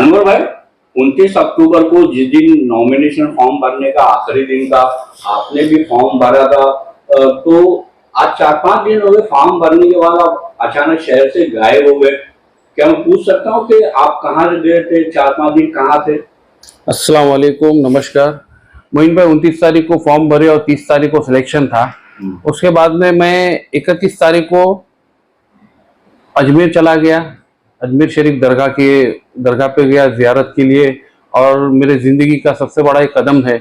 अनवर भाई, 29 अक्टूबर को जिस दिन नॉमिनेशन फॉर्म भरने का आखिरी दिन था, आपने भी फॉर्म भरा था, तो आज 4-5 दिन हो गए फॉर्म भरने के बाद आप अचानक शहर से गायब हो गए। क्या मैं पूछ सकता हूँ कि आप कहाँ गए थे? 4-5 दिन कहाँ थे? अस्सलाम वालेकुम, नमस्कार। मोइन भाई, 29 तारीख को फॉर्म भरे और 30 तारीख को सिलेक्शन था। उसके बाद में मैं 31 तारीख को अजमेर चला गया। अजमेर शरीफ दरगाह पे गया ज़ियारत के लिए, और मेरे ज़िंदगी का सबसे बड़ा एक कदम है।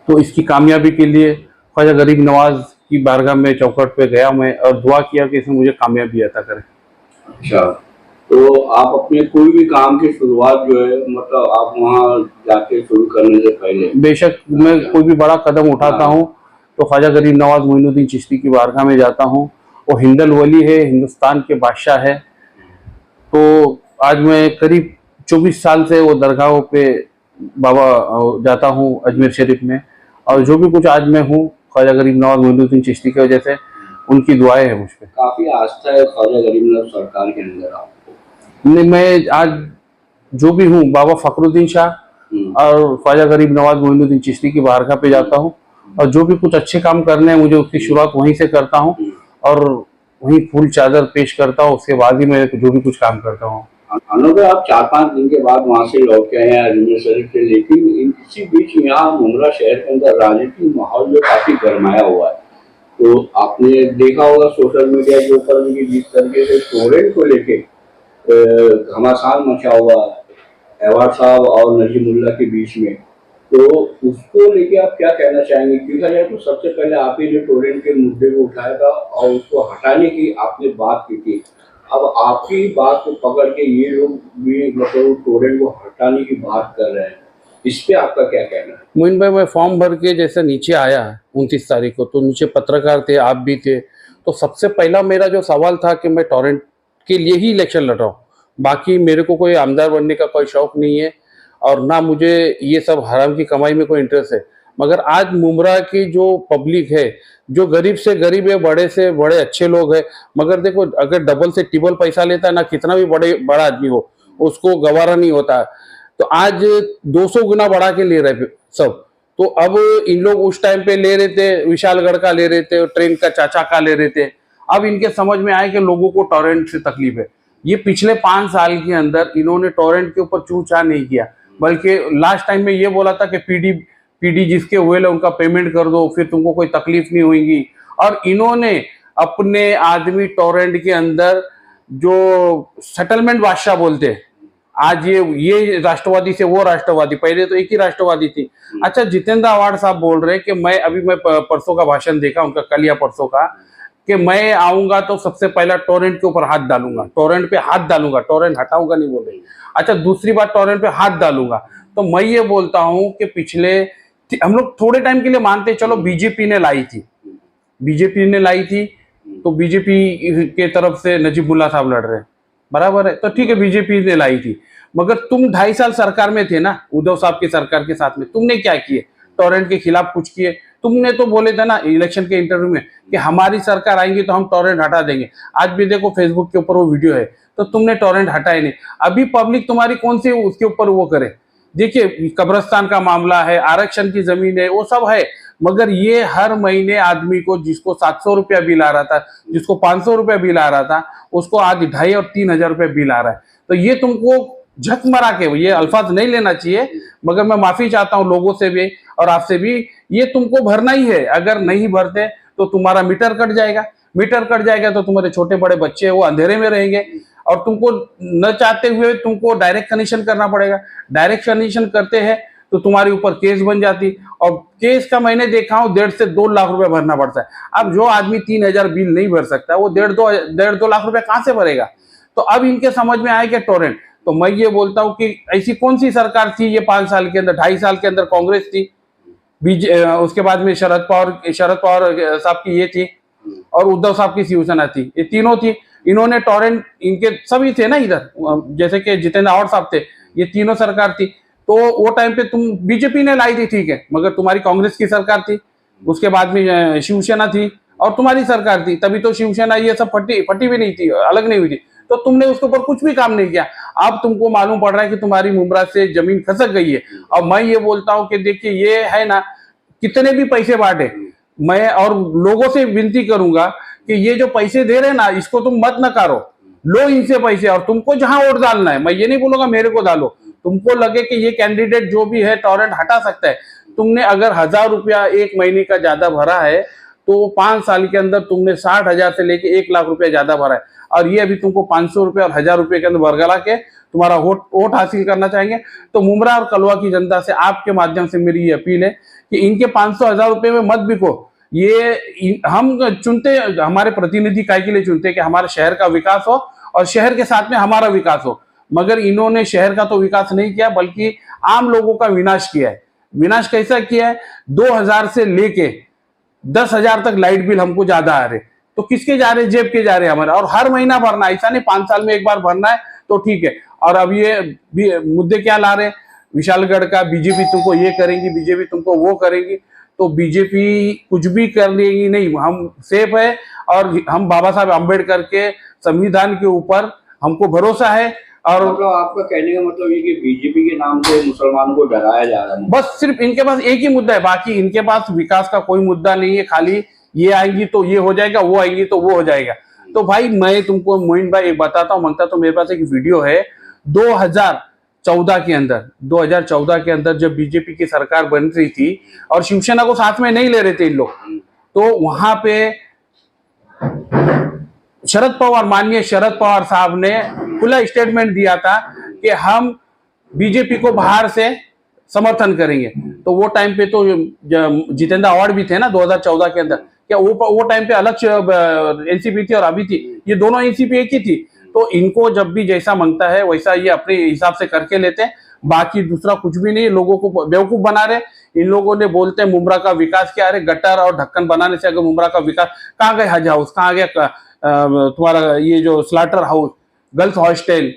तो इसकी कामयाबी के लिए ख्वाजा गरीब नवाज की बारगाह में चौखट पे गया मैं, और दुआ किया कि इसमें मुझे कामयाबी अता करे। अच्छा, तो आप अपने कोई भी काम की शुरुआत जो है, मतलब आप वहाँ जाके शुरू करने से पहले बेशक मैं कोई भी बड़ा कदम उठाता हूँ तो ख्वाजा गरीब नवाज मोइनुद्दीन चिश्ती की बारगाह में जाता हूँ। वो हिंदल वली है, हिंदुस्तान के बादशाह है। तो आज मैं करीब 24 साल से वो दरगाहों पे बाबा जाता हूँ अजमेर शरीफ में, और जो भी कुछ आज मैं हूँ ख्वाजा गरीब नवाज मोइनुद्दीन चिश्ती की वजह से, उनकी दुआएं है मुझ पे। काफी आस्था है ख्वाजा गरीब नवाज सरकार के अंदर आपको? नहीं, मैं आज जो भी हूँ बाबा फखरुद्दीन शाह और ख्वाजा गरीब नवाज मोइनुद्दीन चिश्ती की बारगाह पे जाता हूँ, और जो भी कुछ अच्छे काम करने हैं मुझे उसकी शुरुआत वहीं से करता हूँ, और वहीं फूल चादर पेश करता हूँ। उसके बाद ही मैं जो भी कुछ काम करता हूँ। अनवर, आप 4-5 दिन के बाद वहाँ से लौट के आए हैं अजमेर शरीफ से, लेकिन इसी बीच यहाँ मुमरा शहर के अंदर राजनीतिक माहौल जो काफी गरमाया हुआ है। तो आपने देखा होगा सोशल मीडिया के ऊपर भी जिस तरीके से टोरेंट को लेके घमासान मचा हुआ है एवार साहब और नजीमुल्लाह के बीच में, तो उसको लेके आप क्या कहना चाहेंगे? देखा जाए तो सबसे पहले आप ही ने टोरेंट के मुद्दे को उठाया था और उसको हटाने की आपने बात की थी। अब आपकी बात को पकड़ के ये लोग भी मतलब टोरेंट को हटाने की बात कर रहे हैं, इस पे आपका क्या कहना है? मोइन भाई, मैं फॉर्म भर के जैसे नीचे आया 29 तारीख को, तो नीचे पत्रकार थे, आप भी थे। तो सबसे पहला मेरा जो सवाल था कि मैं टोरेंट के लिए ही इलेक्शन लड़ रहा हूँ, बाकी मेरे को कोई आमदार बनने का कोई शौक नहीं है, और ना मुझे ये सब हराम की कमाई में कोई इंटरेस्ट है। मगर आज मुमरा की जो पब्लिक है, जो गरीब से गरीब है, बड़े से बड़े अच्छे लोग हैं, मगर देखो अगर डबल से ट्रिपल पैसा लेता है ना, कितना भी बड़ा आदमी हो, उसको गवारा नहीं होता। तो आज 200 गुना बढ़ा के ले रहे सब। तो अब इन लोग उस टाइम पे ले रहे थे, विशालगढ़ का ले रहे थे, ट्रेन का चाचा का ले रहे थे। अब इनके समझ में आए कि लोगों को टोरेंट से तकलीफ है। ये पिछले 5 साल के अंदर इन्होंने टोरेंट के ऊपर चूं चा नहीं किया, बल्कि लास्ट टाइम में ये बोला था कि पीडी जिसके हुए उनका पेमेंट कर दो, फिर तुमको कोई तकलीफ नहीं होगी। और इन्होंने अपने आदमी टोरेंट के अंदर जो सेटलमेंट बादशाह बोलते हैं, आज ये राष्ट्रवादी से वो राष्ट्रवादी, पहले तो एक ही राष्ट्रवादी थी। अच्छा, जितेंद्र आवाड़ साहब बोल रहे हैं कि मैं परसों का भाषण देखा उनका, कल या परसों का, कि मैं आऊंगा तो सबसे पहला टोरेंट के ऊपर हाथ डालूंगा, टोरेंट पे हाथ डालूंगा, टोरेंट हटाऊंगा नहीं बोल रहे। अच्छा, दूसरी बात टोरेंट पे हाथ डालूंगा। तो मैं ये बोलता हूं कि पिछले हम लोग थोड़े टाइम के लिए मानते, चलो बीजेपी ने लाई थी, तो बीजेपी के तरफ से नजीबुल्लाह साहब लड़ रहे हैं, बराबर है, तो ठीक है, बीजेपी ने लाई थी। मगर तुम 2.5 साल सरकार में थे ना, उद्धव साहब की सरकार के साथ में, तुमने क्या किए? टोरेंट के खिलाफ कुछ किए? तुमने तो बोले थे ना इलेक्शन के इंटरव्यू में कि हमारी सरकार आएंगी तो हम टोरेंट हटा देंगे। आज भी देखो फेसबुक के ऊपर वो वीडियो है, तो तुमने टोरेंट हटाए नहीं। अभी पब्लिक तुम्हारी कौन सी उसके ऊपर वो करे? देखिए, कब्रिस्तान का मामला है, आरक्षण की जमीन है, वो सब है, मगर ये हर महीने आदमी को, जिसको 700 रुपया बिल आ रहा था, जिसको 500 रुपया बिल आ रहा था, उसको आज 2,500 और 3,000 रुपया बिल आ रहा है। तो ये तुमको झक मरा के, ये अल्फाज नहीं लेना चाहिए, मगर मैं माफी चाहता हूं लोगों से भी और आपसे भी, ये तुमको भरना ही है। अगर नहीं भरते तो तुम्हारा मीटर कट जाएगा, तो तुम्हारे छोटे बड़े बच्चे वो अंधेरे में रहेंगे, और तुमको न चाहते हुए तुमको डायरेक्ट कनेक्शन करना पड़ेगा। डायरेक्ट कनेक्शन करते हैं तो तुम्हारे ऊपर केस बन जाती, और केस का मैंने देखा हूं 1.5 से 2 लाख रुपए भरना पड़ता है। अब जो आदमी 3,000 बिल नहीं भर सकता, वो 1.5-2 लाख रुपए कहां से भरेगा? तो अब इनके समझ में आया कि टोरेंट, तो मैं ये बोलता हूं कि ऐसी कौन सी सरकार थी ये 5 साल के अंदर? 2.5 साल के अंदर कांग्रेस थी, उसके बाद में शरद पवार साहब की ये थी, और उद्धव साहब की शिवसेना थी, ये तीनों थी। इन्होंने टोरेंट, इनके सभी थे ना इधर, जैसे कि जितेंद्र आवाड़ साहब थे, ये तीनों सरकार थी। तो वो टाइम पे तुम बीजेपी ने लाई थी, ठीक है, मगर तुम्हारी कांग्रेस की सरकार थी, उसके बाद में शिवसेना थी, और तुम्हारी सरकार थी। तभी तो शिवसेना ये सब फटी भी नहीं थी, अलग नहीं हुई थी, तो तुमने उसके ऊपर कुछ भी काम नहीं किया। अब तुमको मालूम पड़ रहा है कि तुम्हारी मुमरा से जमीन खसक गई है। और मैं ये बोलता हूँ कि देखिए ये है ना, कितने भी पैसे बांटे, मैं और लोगों से विनती करूंगा कि ये जो पैसे दे रहे हैं ना, इसको तुम मत नकारो, लो इनसे पैसे। और तुमको जहां वोट डालना है, मैं ये नहीं बोलूंगा मेरे को डालो, तुमको लगे कि ये कैंडिडेट जो भी है टॉरेंट हटा सकता है, तुमने अगर 1,000 रुपया एक महीने का ज्यादा भरा है तो 5 साल के अंदर तुमने 60,000 से लेके 1 लाख रुपया ज्यादा भरा है, और ये अभी तुमको 500 रुपये और 1,000 रुपये के अंदर बरगला के तुम्हारा वोट हासिल करना चाहेंगे। तो मुमरा और कलवा की जनता से आपके माध्यम से मेरी ये अपील है कि इनके 500-1,000 रुपये में मत बिको। ये हम चुनते, हमारे प्रतिनिधि काय के लिए चुनते कि हमारे शहर का विकास हो और शहर के साथ में हमारा विकास हो, मगर इन्होंने शहर का तो विकास नहीं किया बल्कि आम लोगों का विनाश किया है। विनाश कैसा किया है? 2,000 से लेके 10,000 तक लाइट बिल हमको ज्यादा आ रहे, तो किसके जा रहे? जेब के जा रहे हमारे, और हर महीना भरना, ऐसा नहीं 5 साल में एक बार भरना है तो ठीक है। और अब ये मुद्दे क्या ला रहे? विशालगढ़ का बीजेपी तुमको ये करेंगी, बीजेपी तुमको वो करेंगी, तो बीजेपी कुछ भी कर लेगी नहीं, हम सेफ है और हम बाबा साहब अम्बेडकर के संविधान के ऊपर हमको भरोसा है। और मतलब आपका कहने का मतलब ये कि बीजेपी के नाम से मुसलमानों को डराया जा रहा है? बस सिर्फ इनके पास एक ही मुद्दा है, बाकी इनके पास विकास का कोई मुद्दा नहीं है। खाली ये आएंगी तो ये हो जाएगा, वो आएंगी तो वो हो जाएगा। तो भाई मैं तुमको मोइन भाई एक बताता हूँ, मांगता तो मेरे पास एक वीडियो है 2014 के अंदर, 2014 के अंदर जब बीजेपी की सरकार बन रही थी और शिवसेना को साथ में नहीं ले रहे थे इन लोग, तो वहां पे शरद पवार, माननीय शरद पवार साहब ने खुला स्टेटमेंट दिया था कि हम बीजेपी को बाहर से समर्थन करेंगे। तो वो टाइम पे तो जितेंद्र अवार्ड भी थे ना 2014 के अंदर, क्या वो टाइम पे अलग एनसीपी थी और अभी थी, ये दोनों एनसीपी एक ही थी। तो इनको जब भी जैसा मांगता है वैसा ये अपने हिसाब से करके लेते हैं, बाकी दूसरा कुछ भी नहीं। लोगों को बेवकूफ बना रहे। इन लोगों ने बोलते हैं मुमरा का विकास क्या है, गटर और ढक्कन बनाने से अगर मुमरा का विकास, कहाँ गए हज हाउस, कहाँ गया तुम्हारा ये जो स्लाटर हाउस, गर्ल्स हॉस्टल,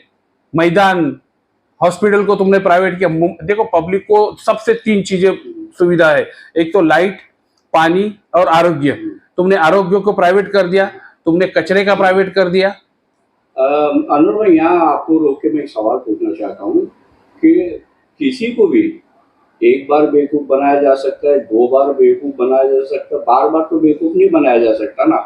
मैदान, हॉस्पिटल को तुमने प्राइवेट किया। देखो पब्लिक को सबसे 3 चीजें सुविधा है, एक तो लाइट, पानी और आरोग्य। तुमने आरोग्य को प्राइवेट कर दिया, तुमने कचरे का प्राइवेट कर दिया। अनुर भाई, यहाँ आपको रोक के मैं एक सवाल पूछना चाहता हूँ कि किसी को भी एक बार बेवकूफ बनाया जा सकता है, 2 बार बेवकूफ बनाया जा सकता है, बार बार तो बेवकूफ नहीं बनाया जा सकता ना।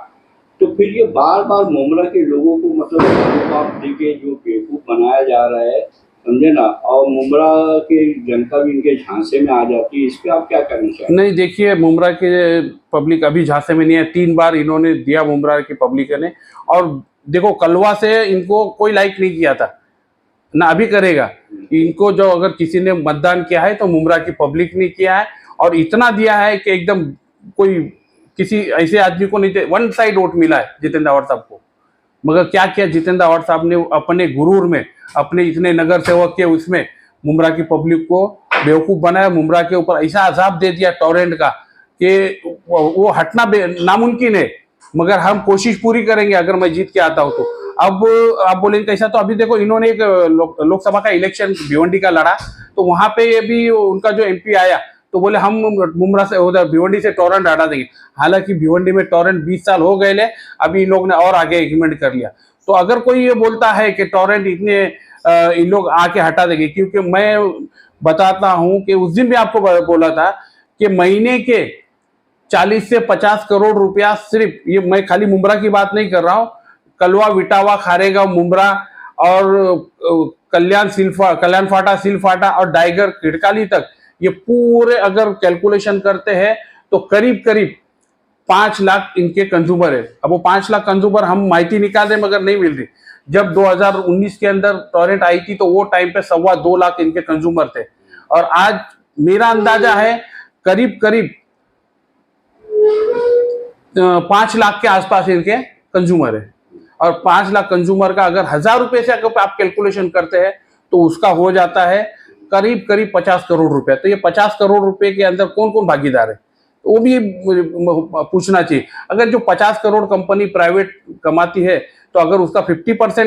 तो फिर ये बार बार मुमरा के लोगों को मतलब आप देखिए जो बेवकूफ बनाया जा रहा है, समझे ना, और मुमरा के जनता भी इनके झांसे में आ जाती है, इस पे आप क्या करना चाहते हैं? नहीं देखिए, मुमरा के पब्लिक अभी झांसे में नहीं है, 3 बार इन्होंने दिया मुमरा की पब्लिक ने। और देखो कलवा से इनको कोई लाइक नहीं किया था ना, अभी करेगा। इनको जो अगर किसी ने मतदान किया है तो मुमरा की पब्लिक ने किया है, और इतना दिया है कि एकदम कोई किसी ऐसे आदमी को नहीं, 1 साइड वोट मिला है जितेंद्र अवार्ड साहब को। मगर क्या किया जितेंद्र अवार्ड साहब ने? अपने गुरूर में, अपने इतने नगर सेवक के उसमें मुमरा की पब्लिक को बेवकूफ बनाया। मुमरा के ऊपर ऐसा अजाब दे दिया टॉरेंट का कि वो हटना नामुमकिन है। मगर हम कोशिश पूरी करेंगे अगर मैं जीत के आता हूं तो। अब आप बोलेंगे कैसा? तो अभी देखो इन्होंने एक लोकसभा का इलेक्शन भिवंडी का लड़ा, तो वहां पे ये भी उनका जो एमपी आया तो बोले हम मुमरा से उधर भिवंडी से टॉरेंट हटा देंगे। हालांकि भिवंडी में टॉरेंट 20 साल हो गए ले, अभी इन लोग ने और आगे एग्रीमेंट कर लिया। तो अगर कोई ये बोलता है कि टॉरेंट इतने इन लोग आके हटा देंगे, क्योंकि मैं बताता हूं कि उस दिन भी आपको बोला था कि महीने के 40 से 50 करोड़ रुपया सिर्फ, ये मैं खाली मुमरा की बात नहीं कर रहा हूं, कलवा, विटावा, खारेगांव, मुमरा और कल्याण फाटा, सिलफाटा और डाइगर, खिड़काली तक, ये पूरे अगर कैलकुलेशन करते हैं तो करीब करीब 5 लाख इनके कंज्यूमर है। अब वो 5 लाख कंज्यूमर हम माहिती निकाल रहे मगर नहीं मिल रही। जब 2019 के अंदर टॉरेंट आई थी तो वो टाइम पे 2.25 लाख इनके कंज्यूमर थे, और आज मेरा अंदाजा है करीब करीब 5 लाख के आसपास इनके कंज्यूमर है। और 5 लाख कंज्यूमर का अगर 1,000 रुपए से अगर आप कैलकुलेशन करते हैं तो उसका हो जाता है करीब करीब 50 करोड़ रुपए। तो ये 50 करोड़ रुपए के अंदर कौन कौन भागीदार है वो भी पूछना चाहिए। अगर जो 50 करोड़ कंपनी प्राइवेट कमाती है तो अगर उसका 50%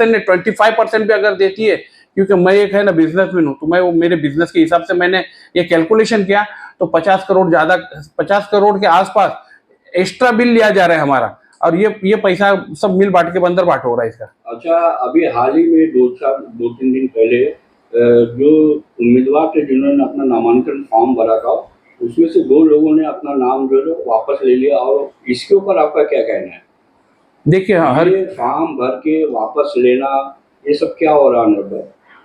ने 25% भी अगर देती है, क्योंकि मैं एक है ना बिजनेसमैन हूं, तो मैं वो मेरे बिजनेस के हिसाब से मैंने ये कैलकुलेशन किया तो 50 करोड़ के आसपास एक्स्ट्रा बिल लिया जा रहा है हमारा। और ये पैसा सब मिल बांट के अंदर बांट हो रहा है इसका। अच्छा, अभी हाल ही में 2-3 दिन पहले जो उम्मीदवार थे जिन्होंने अपना नामांकन फॉर्म भरा था, उसमें से 2 लोगों ने अपना नाम जो है वापस ले लिया, और इसके ऊपर आपका क्या कहना है? देखिए हर ये फॉर्म भर के वापस लेना, ये सब क्या हो रहा है?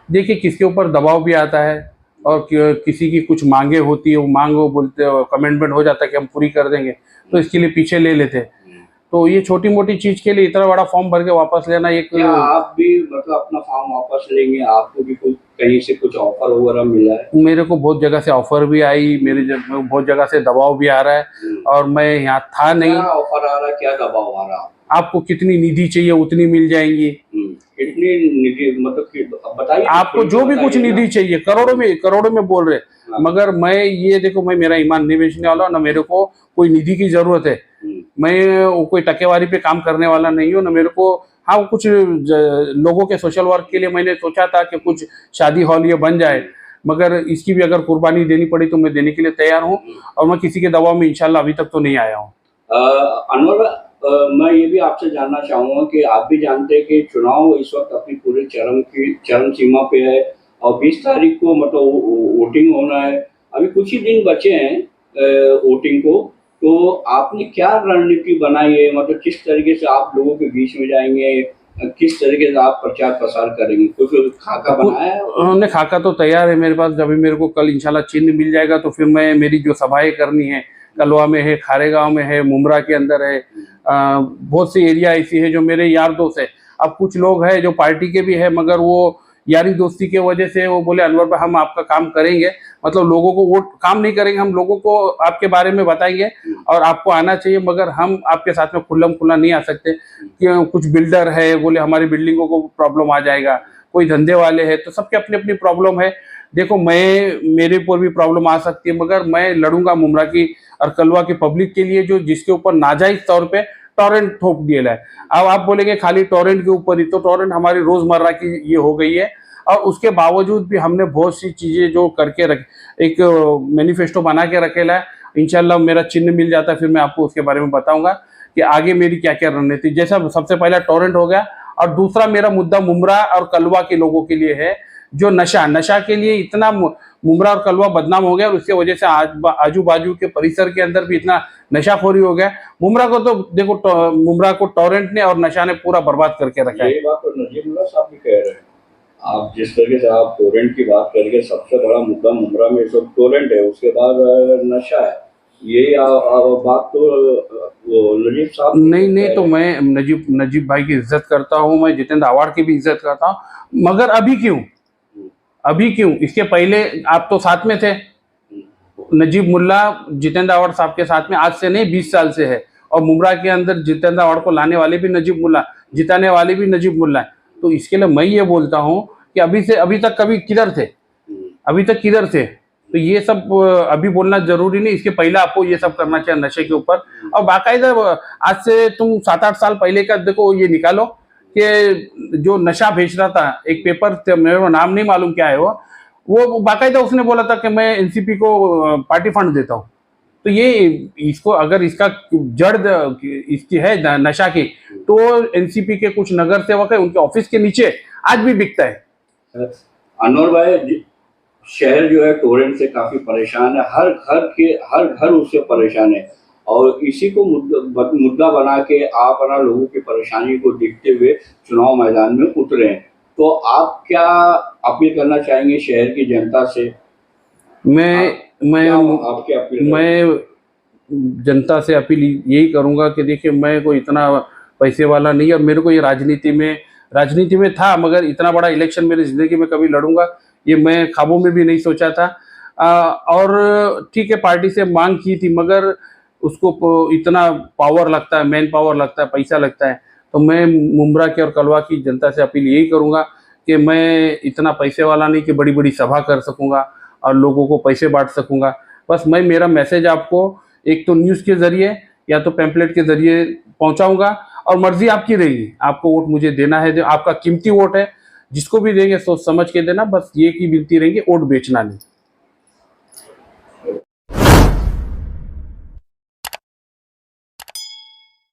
देखिए किसके ऊपर दबाव भी आता है और किसी की कुछ मांगे होती है, वो मांग वो बोलते हैं कमिटमेंट हो जाता है कि हम पूरी कर देंगे, तो इसके लिए पीछे ले लेते हैं। तो ये छोटी मोटी चीज के लिए इतना बड़ा फॉर्म भर के वापस लेना एक। क्या आप भी मतलब अपना फॉर्म वापस लेंगे? आपको भी कुछ कहीं से कुछ ऑफर वगैरह मिला है? मेरे को बहुत जगह से ऑफर भी आई, बहुत जगह से दबाव भी आ रहा है और मैं यहाँ था नहीं। क्या ऑफर आ रहा है, क्या दबाव आ रहा है? आपको कितनी निधि चाहिए उतनी मिल जाएंगी। कितनी निधि मतलब बताइए। आपको जो भी कुछ निधि चाहिए, करोड़ों में बोल रहे। मगर मैं ये देखो, मैं मेरा ईमान नहीं बेचने वाला, ना मेरे को कोई निधि की जरूरत है। मैं कोई टकेवारी पे काम करने वाला नहीं हूँ ना मेरे को। हाँ, कुछ लोगों के सोशल वर्क के लिए मैंने सोचा था कि कुछ शादी हॉल ये बन जाए, मगर इसकी भी अगर कुर्बानी देनी पड़ी तो मैं देने के लिए तैयार हूँ, और मैं किसी के दबाव में इंशाल्लाह अभी तक तो नहीं आया हूँ। अनवर, मैं ये भी आपसे जानना चाहूँगा कि आप भी जानते हैं कि चुनाव इस वक्त अपनी पूरे चरम सीमा पे है, और 20 तारीख को मतलब वोटिंग होना है। अभी कुछ ही दिन बचे हैं वोटिंग को, तो आपने क्या रणनीति बनाई है? मतलब किस तरीके से आप लोगों के बीच में जाएंगे, किस तरीके से आप प्रचार प्रसार करेंगे? कुछ खाका बनाया है? उन्होंने खाका तो तैयार है मेरे पास। जब भी मेरे को कल इंशाल्लाह चिन्ह मिल जाएगा तो फिर मैं मेरी जो सभाएं करनी है, कलवा में है, खारेगांव में है, मुमरा के अंदर है, बहुत सी एरिया ऐसी है जो मेरे यार दोस्त है। अब कुछ लोग हैं जो पार्टी के भी है, मगर वो यारी दोस्ती के वजह से वो बोले अनवर भाई हम आपका काम करेंगे, मतलब लोगों को वोट काम नहीं करेंगे, हम लोगों को आपके बारे में बताएंगे और आपको आना चाहिए, मगर हम आपके साथ में खुल्लम खुल्ला नहीं आ सकते। क्यों? कुछ बिल्डर है, बोले हमारी बिल्डिंगों को प्रॉब्लम आ जाएगा, कोई धंधे वाले हैं, तो सबके अपनी अपनी प्रॉब्लम है। देखो मेरे ऊपर भी प्रॉब्लम आ सकती है, मगर मैं लड़ूंगा मुमरा की और कलवा की पब्लिक के लिए, जो जिसके ऊपर नाजायज तौर पे टॉरेंट थोप दिया है। अब आप बोलेंगे खाली टॉरेंट के ऊपर ही, तो टॉरेंट हमारी रोजमर्रा की ये हो गई है, और उसके बावजूद भी हमने बहुत सी चीजें जो करके रख, एक मैनिफेस्टो बना के रखेला है। इंशाल्लाह मेरा चिन्ह मिल जाता है, फिर मैं आपको उसके बारे में बताऊंगा कि आगे मेरी क्या क्या रणनीति। जैसा सबसे पहला टॉरेंट हो गया, और दूसरा मेरा मुद्दा मुमरा और कलवा के लोगों के लिए है, जो नशा के लिए इतना मुमरा और कलवा बदनाम हो गया, और उसके वजह से आजू बाजू के परिसर के अंदर भी इतना नशाखोरी हो गया। मुमरा को तो देखो, मुमरा को टॉरेंट ने और नशा ने पूरा बर्बाद करके रखा है। ये बात तो नजीमुल्लाह साहब भी कह रहे हैं। आप जिस तरीके से आप टोरेंट की बात करेंगे, सबसे बड़ा मुद्दा मुमरा में सब टोरेंट है, उसके बाद नशा है। ये बात तो वो नजीब साहब नहीं तो मैं नजीब भाई की इज्जत करता हूँ, मैं जितेंद्र आवाड़ की भी इज्जत करता हूँ, मगर अभी क्यों? इसके पहले आप तो साथ में थे। नजीब मुल्ला जितेंद्र आवाड़ साहब के साथ में आज से नहीं 20 साल से है, और मुमरा के अंदर जितेंद्र आवाड़ को लाने वाले भी नजीब मुल्ला, जिताने वाले भी नजीब मुल्ला है। तो इसके लिए मैं ये बोलता हूँ कि अभी तक कभी किधर थे, अभी तक किधर थे? तो ये सब अभी बोलना जरूरी नहीं, इसके पहले आपको ये सब करना चाहिए नशे के ऊपर। और बाकायदा आज से तुम 7-8 साल पहले का देखो, ये निकालो कि जो नशा बेच रहा था, एक पेपर मेरे को नाम नहीं मालूम क्या है वो बाकायदा उसने बोला था कि मैं एनसीपी को पार्टी फंड देता हूँ। तो ये इसको अगर इसका जड़ इसकी है नशा की, तो एनसीपी के कुछ नगर सेवक है, उनके ऑफिस के नीचे आज भी बिकता है। अनवर भाई, शहर जो है टोरेंट से काफी परेशान है, हर घर उससे परेशान है, और इसी को मुद्दा बना के आप अपना लोगों की परेशानी को देखते हुए चुनाव मैदान में उतरे हैं। तो आप क्या अपील करना चाहेंगे शहर की जनता से? मैं जनता से अपील यही करूंगा कि देखिए, मैं कोई इतना पैसे वाला नहीं, और मेरे को ये राजनीति में था, मगर इतना बड़ा इलेक्शन मेरी जिंदगी में कभी लड़ूंगा ये मैं ख्वाबों में भी नहीं सोचा था। और ठीक है, पार्टी से मांग की थी, मगर उसको इतना पावर लगता है, मैन पावर लगता है, पैसा लगता है। तो मैं मुमरा के और कलवा की जनता से अपील यही करूंगा कि मैं इतना पैसे वाला नहीं कि बड़ी बड़ी सभा कर सकूंगा और लोगों को पैसे बांट सकूंगा। बस मैं मेरा मैसेज आपको एक तो न्यूज़ के जरिए या तो पैम्पलेट के जरिए पहुंचाऊंगा, और मर्जी आपकी रहेगी, आपको वोट मुझे देना है, जो आपका कीमती वोट है, जिसको भी देंगे सोच समझ के देना। बस ये की विनती रहेगी, वोट बेचना नहीं।